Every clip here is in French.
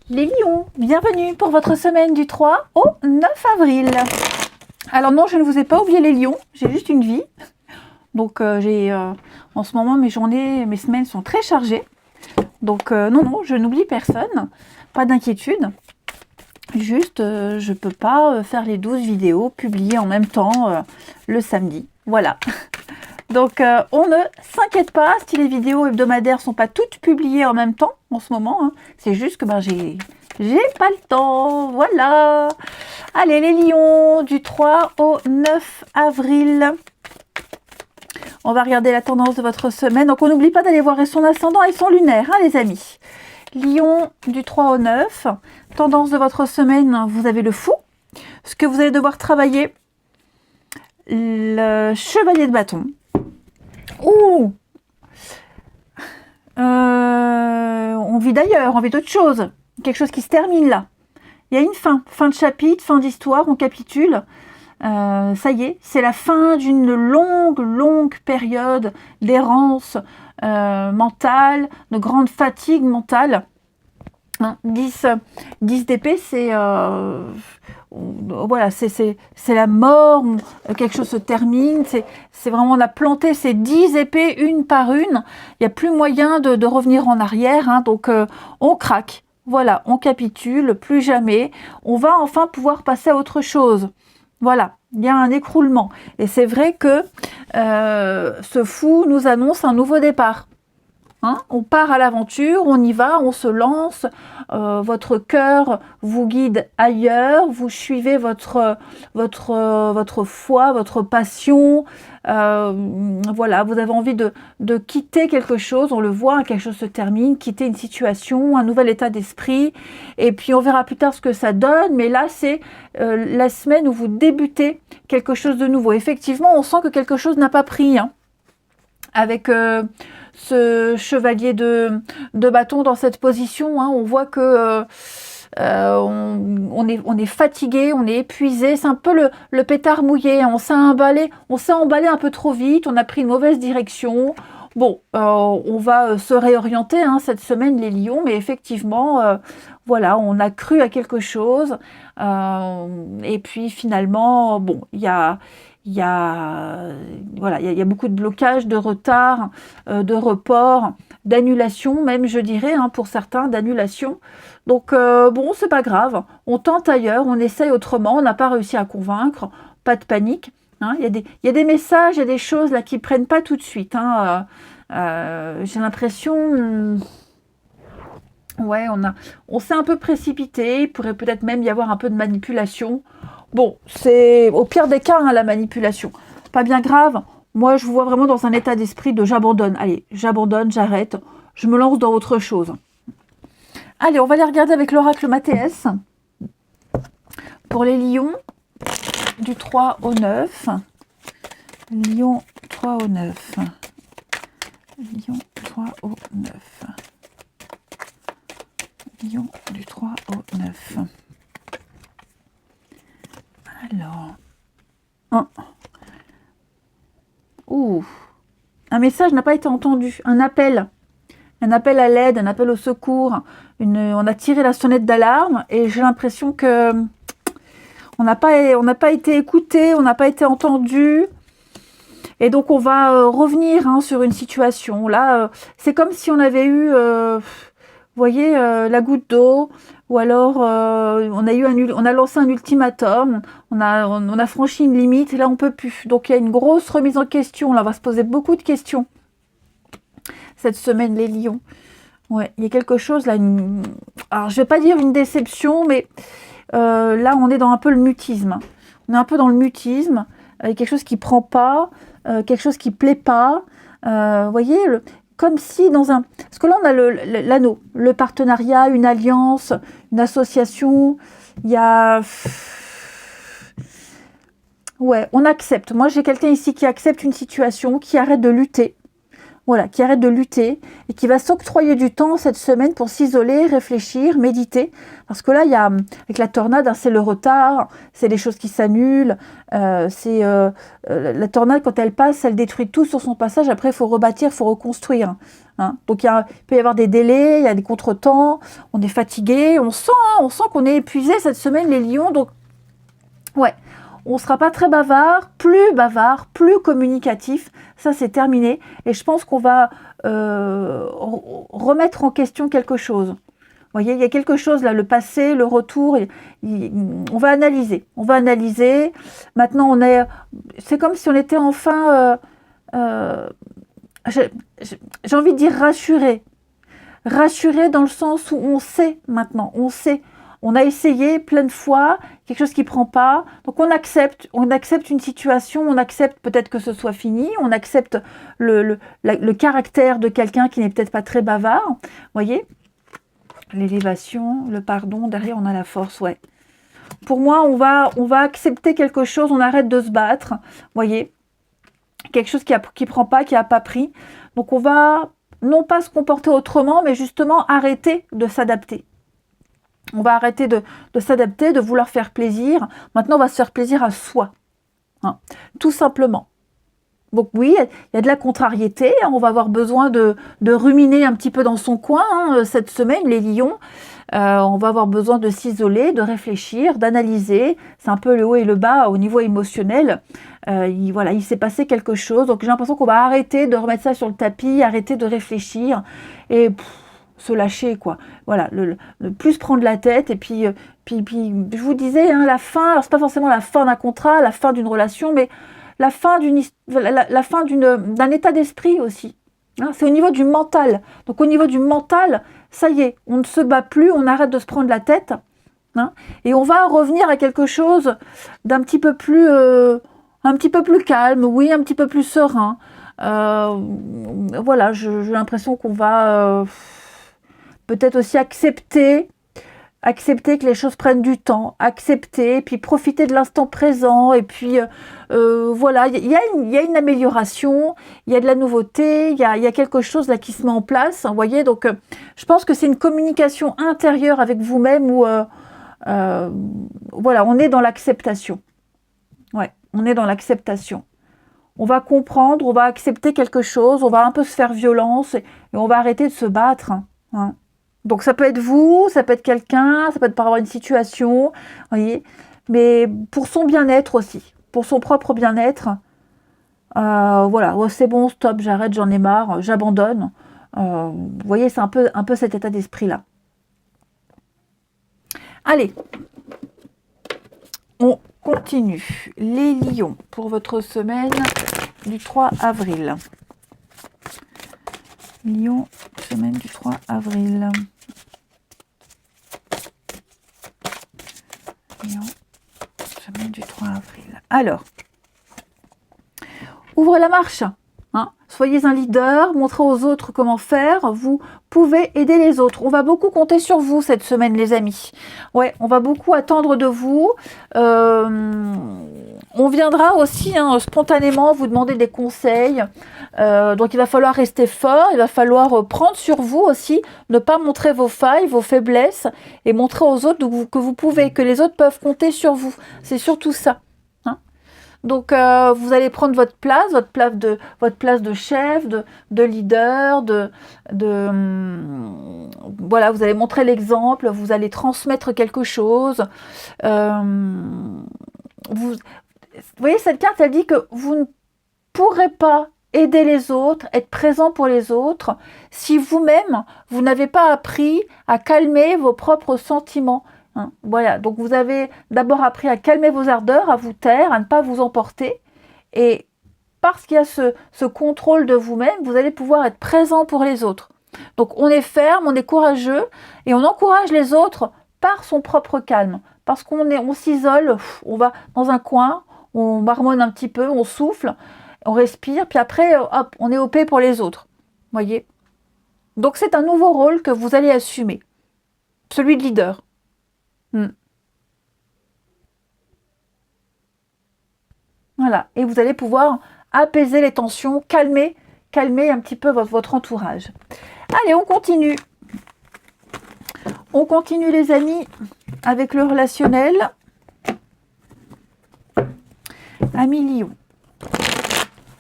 Les lions, bienvenue pour votre semaine du 3 au 9 avril. Alors non, je ne vous ai pas oublié les lions, j'ai juste une vie. Donc en ce moment mes journées, mes semaines sont très chargées. Donc non, je n'oublie personne, pas d'inquiétude. Juste, je peux pas faire les 12 vidéos publiées en même temps le samedi. Voilà. Donc on ne s'inquiète pas si les vidéos hebdomadaires sont pas toutes publiées en même temps en ce moment. Hein. C'est juste que j'ai pas le temps. Voilà. Allez les lions, du 3 au 9 avril. On va regarder la tendance de votre semaine. Donc on n'oublie pas d'aller voir son ascendant et son lunaire, hein, les amis. Lion du 3 au 9. Tendance de votre semaine, vous avez le fou. Ce que vous allez devoir travailler, le chevalier de bâton. Ouh, on vit d'ailleurs, on vit d'autre chose. Quelque chose qui se termine là. Il y a une fin de chapitre, fin d'histoire, on capitule. Ça y est, c'est la fin d'une longue période d'errance mentale, de grande fatigue mentale. Hein, 10 d'épée, c'est voilà, c'est la mort, quelque chose se termine, c'est vraiment on a planté ces 10 épées une par une, il n'y a plus moyen de revenir en arrière, hein, donc on craque, voilà, on capitule, plus jamais, on va enfin pouvoir passer à autre chose, voilà, il y a un écroulement, et c'est vrai que ce fou nous annonce un nouveau départ. Hein, on part à l'aventure, on y va, on se lance, votre cœur vous guide ailleurs, vous suivez votre foi, votre passion, voilà, vous avez envie de quitter quelque chose, on le voit, quelque chose se termine, quitter une situation, un nouvel état d'esprit, et puis on verra plus tard ce que ça donne, mais là c'est la semaine où vous débutez quelque chose de nouveau. Effectivement, on sent que quelque chose n'a pas pris, hein, avec ce chevalier de bâton dans cette position, hein, on voit que on est fatigué, on est épuisé, c'est un peu le pétard mouillé, hein, on s'est emballé un peu trop vite, on a pris une mauvaise direction. Bon, on va se réorienter, hein, cette semaine les lions, mais effectivement, voilà, on a cru à quelque chose, et puis finalement, bon, il y a beaucoup de blocages, de retard, de report, d'annulation, même je dirais, hein, pour certains, d'annulation. Donc bon, c'est pas grave, on tente ailleurs, on essaye autrement, on n'a pas réussi à convaincre, pas de panique. Hein, il y a des messages, il y a des choses là qui prennent pas tout de suite. Hein, j'ai l'impression, ouais, on s'est un peu précipité, il pourrait peut-être même y avoir un peu de manipulation. Bon, c'est au pire des cas, hein, la manipulation. Pas bien grave. Moi, je vous vois vraiment dans un état d'esprit de j'abandonne. Allez, j'abandonne, j'arrête. Je me lance dans autre chose. Allez, on va aller regarder avec l'oracle Mathéès. Pour les lions, du 3 au 9. Lion 3 au 9. Lion 3 au 9. Lion du 3 au 9. Alors, un message n'a pas été entendu, un appel à l'aide, un appel au secours, on a tiré la sonnette d'alarme et j'ai l'impression que on n'a pas été écouté, on n'a pas été entendu et donc on va revenir, hein, sur une situation. Là, c'est comme si on avait eu, vous voyez, la goutte d'eau. Ou alors, on a lancé un ultimatum, on a franchi une limite, et là on peut plus. Donc il y a une grosse remise en question, là on va se poser beaucoup de questions. Cette semaine, les lions. Ouais, il y a quelque chose là, alors je vais pas dire une déception, mais là on est dans un peu le mutisme. On est un peu dans le mutisme, quelque chose qui prend pas, quelque chose qui plaît pas. Vous voyez, comme si parce que là on a l'anneau, le partenariat, une alliance, une association, il y a... Ouais, on accepte. Moi j'ai quelqu'un ici qui accepte une situation, qui arrête de lutter. Voilà, qui arrête de lutter et qui va s'octroyer du temps cette semaine pour s'isoler, réfléchir, méditer. Parce que là, il y a, avec la tornade, hein, c'est le retard, c'est les choses qui s'annulent. La tornade, quand elle passe, elle détruit tout sur son passage. Après, il faut rebâtir, il faut reconstruire. Hein. Donc, il peut y avoir des délais, il y a des contretemps, on est fatigué, on sent qu'on est épuisé cette semaine, les lions. Donc, ouais. On ne sera pas très bavard, plus communicatif. Ça, c'est terminé. Et je pense qu'on va remettre en question quelque chose. Vous voyez, il y a quelque chose là, le passé, le retour. On va analyser. On va analyser. Maintenant, c'est comme si on était enfin... j'ai envie de dire rassuré. Rassuré dans le sens où on sait maintenant. On sait. On a essayé plein de fois, quelque chose qui ne prend pas. Donc on accepte une situation, on accepte peut-être que ce soit fini, on accepte le caractère de quelqu'un qui n'est peut-être pas très bavard. Vous voyez, l'élévation, le pardon, derrière on a la force, ouais. Pour moi, on va accepter quelque chose, on arrête de se battre. Vous voyez, quelque chose qui ne prend pas, qui n'a pas pris. Donc on va non pas se comporter autrement, mais justement arrêter de s'adapter. On va arrêter de s'adapter, de vouloir faire plaisir. Maintenant, on va se faire plaisir à soi. Hein, tout simplement. Donc oui, il y a de la contrariété. Hein, on va avoir besoin de ruminer un petit peu dans son coin cette semaine, les lions. On va avoir besoin de s'isoler, de réfléchir, d'analyser. C'est un peu le haut et le bas au niveau émotionnel. Il s'est passé quelque chose. Donc j'ai l'impression qu'on va arrêter de remettre ça sur le tapis, arrêter de réfléchir. Et... se lâcher, quoi. Voilà, le plus prendre la tête, et puis je vous disais, hein, la fin, alors c'est pas forcément la fin d'un contrat, la fin d'une relation, mais la fin d'un état d'esprit aussi. Hein, c'est au niveau du mental. Donc au niveau du mental, ça y est, on ne se bat plus, on arrête de se prendre la tête, hein, et on va revenir à quelque chose d'un un petit peu plus calme, oui, un petit peu plus serein. Voilà, j'ai l'impression qu'on va... peut-être aussi accepter que les choses prennent du temps, accepter, puis profiter de l'instant présent, et puis voilà, il y a une amélioration, il y a de la nouveauté, il y a quelque chose là qui se met en place, hein, vous voyez, donc je pense que c'est une communication intérieure avec vous-même où, voilà, on est dans l'acceptation. Ouais, on est dans l'acceptation. On va comprendre, on va accepter quelque chose, on va un peu se faire violence, et on va arrêter de se battre, hein. Donc ça peut être vous, ça peut être quelqu'un, ça peut être par rapport à une situation, voyez, mais pour son bien-être aussi, pour son propre bien-être, voilà, oh, c'est bon, stop, j'arrête, j'en ai marre, j'abandonne. Vous voyez, c'est un peu cet état d'esprit-là. Allez, on continue. Les lions, pour votre semaine du 3 avril. Lion, semaine du 3 avril. Lion, semaine du 3 avril. Alors, ouvrez la marche. Hein, soyez un leader, montrez aux autres comment faire. Vous pouvez aider les autres. On va beaucoup compter sur vous cette semaine, les amis. Ouais, on va beaucoup attendre de vous. On viendra aussi spontanément vous demander des conseils. Donc il va falloir rester fort, il va falloir prendre sur vous aussi, ne pas montrer vos failles, vos faiblesses, et montrer aux autres que vous pouvez, que les autres peuvent compter sur vous. C'est surtout ça. Hein. Donc vous allez prendre votre place de chef, de leader, voilà, vous allez montrer l'exemple, vous allez transmettre quelque chose. Vous voyez, cette carte, elle dit que vous ne pourrez pas aider les autres, être présent pour les autres, si vous-même, vous n'avez pas appris à calmer vos propres sentiments. Hein. Voilà, donc vous avez d'abord appris à calmer vos ardeurs, à vous taire, à ne pas vous emporter. Et parce qu'il y a ce contrôle de vous-même, vous allez pouvoir être présent pour les autres. Donc on est ferme, on est courageux, et on encourage les autres par son propre calme. Parce on s'isole, on va dans un coin, on marmonne un petit peu, on souffle, on respire, puis après, hop, on est OP pour les autres. Voyez ? Donc c'est un nouveau rôle que vous allez assumer. Celui de leader. Voilà. Et vous allez pouvoir apaiser les tensions, calmer calmer un petit peu votre entourage. Allez, on continue. On continue les amis avec le relationnel. Amis Lion,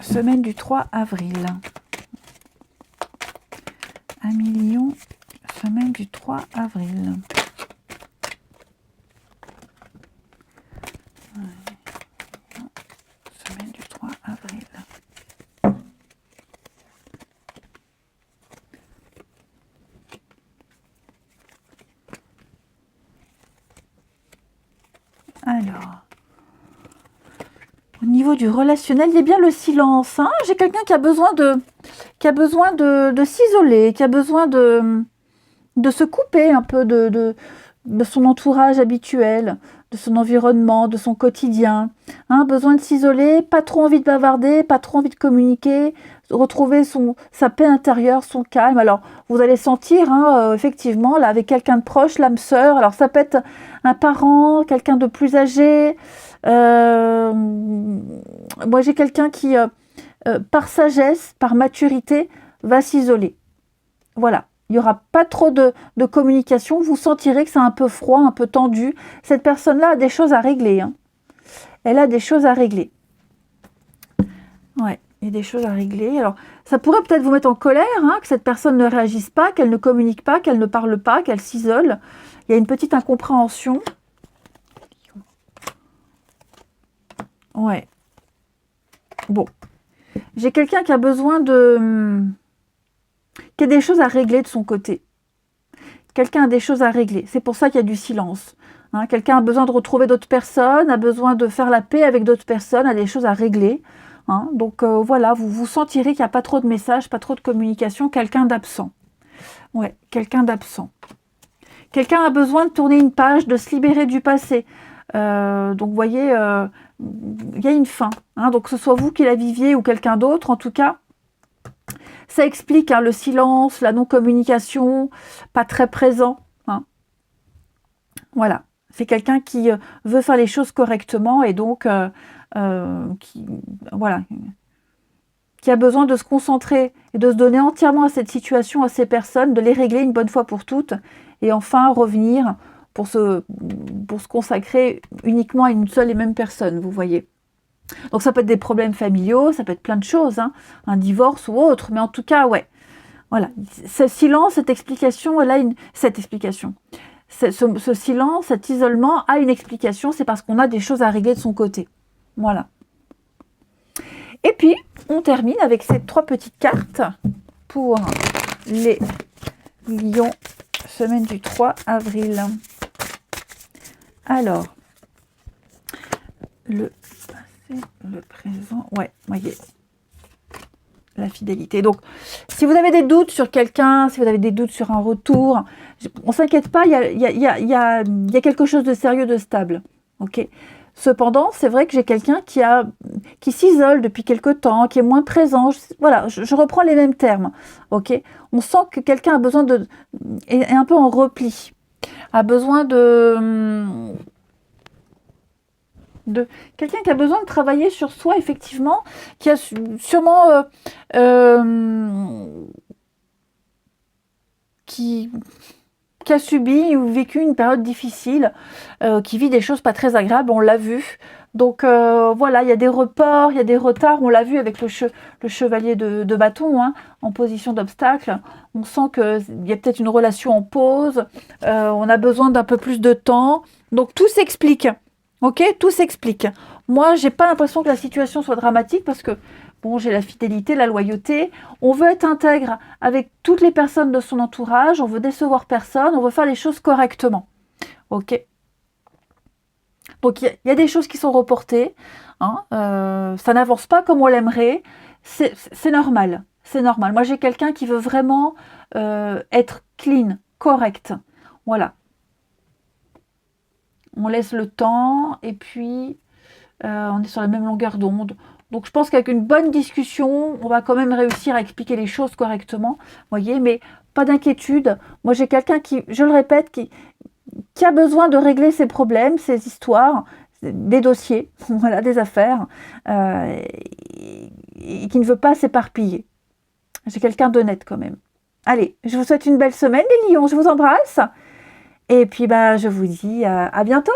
semaine du 3 avril. Amis Lion, semaine du 3 avril. Semaine du 3 avril. Alors, au niveau du relationnel, il y a bien le silence. Hein. J'ai quelqu'un qui a besoin de s'isoler, qui a besoin de se couper un peu de son entourage habituel, de son environnement, de son quotidien. Hein, besoin de s'isoler, pas trop envie de bavarder, pas trop envie de communiquer, retrouver sa paix intérieure, son calme. Alors, vous allez sentir, hein, effectivement, là, avec quelqu'un de proche, l'âme sœur. Alors, ça peut être un parent, quelqu'un de plus âgé. Moi, j'ai quelqu'un qui, par sagesse, par maturité, va s'isoler. Voilà. Il n'y aura pas trop de communication. Vous sentirez que c'est un peu froid, un peu tendu. Cette personne-là a des choses à régler. Hein. Elle a des choses à régler. Ouais, il y a des choses à régler. Alors, ça pourrait peut-être vous mettre en colère, hein, que cette personne ne réagisse pas, qu'elle ne communique pas, qu'elle ne parle pas, qu'elle s'isole. Il y a une petite incompréhension. Ouais. Bon. J'ai quelqu'un qui a besoin qui a des choses à régler de son côté. Quelqu'un a des choses à régler. C'est pour ça qu'il y a du silence. Hein, quelqu'un a besoin de retrouver d'autres personnes, a besoin de faire la paix avec d'autres personnes, a des choses à régler. Hein, donc voilà, vous sentirez qu'il n'y a pas trop de messages, pas trop de communication, quelqu'un d'absent. Ouais, quelqu'un d'absent. Quelqu'un a besoin de tourner une page, de se libérer du passé. Donc vous voyez, il y a une fin. Hein, donc que ce soit vous qui la viviez ou quelqu'un d'autre, en tout cas, ça explique hein, le silence, la non-communication, pas très présent. Hein. Voilà, c'est quelqu'un qui veut faire les choses correctement et donc qui a besoin de se concentrer et de se donner entièrement à cette situation, à ces personnes, de les régler une bonne fois pour toutes et enfin revenir pour se consacrer uniquement à une seule et même personne, vous voyez. Donc ça peut être des problèmes familiaux, ça peut être plein de choses, hein, un divorce ou autre, mais en tout cas, ouais. Voilà, ce silence, cette explication, elle a cette explication. Ce silence, cet isolement a une explication, c'est parce qu'on a des choses à régler de son côté. Voilà. Et puis, on termine avec ces 3 petites cartes pour les lions, semaine du 3 avril. Alors, le passé, le présent, ouais, voyez, la fidélité. Donc, si vous avez des doutes sur quelqu'un, si vous avez des doutes sur un retour, on ne s'inquiète pas, il y a quelque chose de sérieux, de stable. Ok. Cependant, c'est vrai que j'ai quelqu'un qui s'isole depuis quelque temps, qui est moins présent. Voilà, je reprends les mêmes termes. Ok. On sent que quelqu'un a besoin est un peu en repli, a besoin de quelqu'un qui a besoin de travailler sur soi, effectivement, qui a sûrement qui a subi ou vécu une période difficile, qui vit des choses pas très agréables, on l'a vu. Donc voilà, il y a des reports, il y a des retards, on l'a vu avec le chevalier de bâton, hein, en position d'obstacle. On sent qu'il y a peut-être une relation en pause, on a besoin d'un peu plus de temps. Donc tout s'explique. Ok, tout s'explique. Moi, j'ai pas l'impression que la situation soit dramatique parce que, bon, j'ai la fidélité, la loyauté. On veut être intègre avec toutes les personnes de son entourage. On veut décevoir personne. On veut faire les choses correctement. Ok. Donc, il y a des choses qui sont reportées. Hein, ça n'avance pas comme on l'aimerait. C'est normal. C'est normal. Moi, j'ai quelqu'un qui veut vraiment être clean, correct. Voilà. On laisse le temps et puis on est sur la même longueur d'onde. Donc je pense qu'avec une bonne discussion, on va quand même réussir à expliquer les choses correctement. Voyez, mais pas d'inquiétude. Moi j'ai quelqu'un qui, je le répète, qui a besoin de régler ses problèmes, ses histoires, des dossiers, voilà, des affaires, et qui ne veut pas s'éparpiller. J'ai quelqu'un d'honnête quand même. Allez, je vous souhaite une belle semaine les lions, je vous embrasse. Et puis je vous dis à bientôt.